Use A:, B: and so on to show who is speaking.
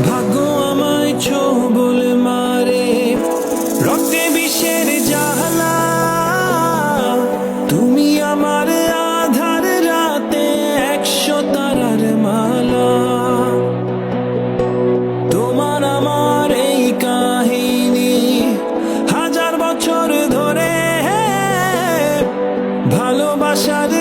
A: ভাগ্য আমায় ছোবল মারে, রক্তে বিষের জ্বালা। তুমি আমার আধার রাতে 100 তারার মালা। তোমার আমার এই কাহিনী 1000 বছর ধরে ভালোবাসার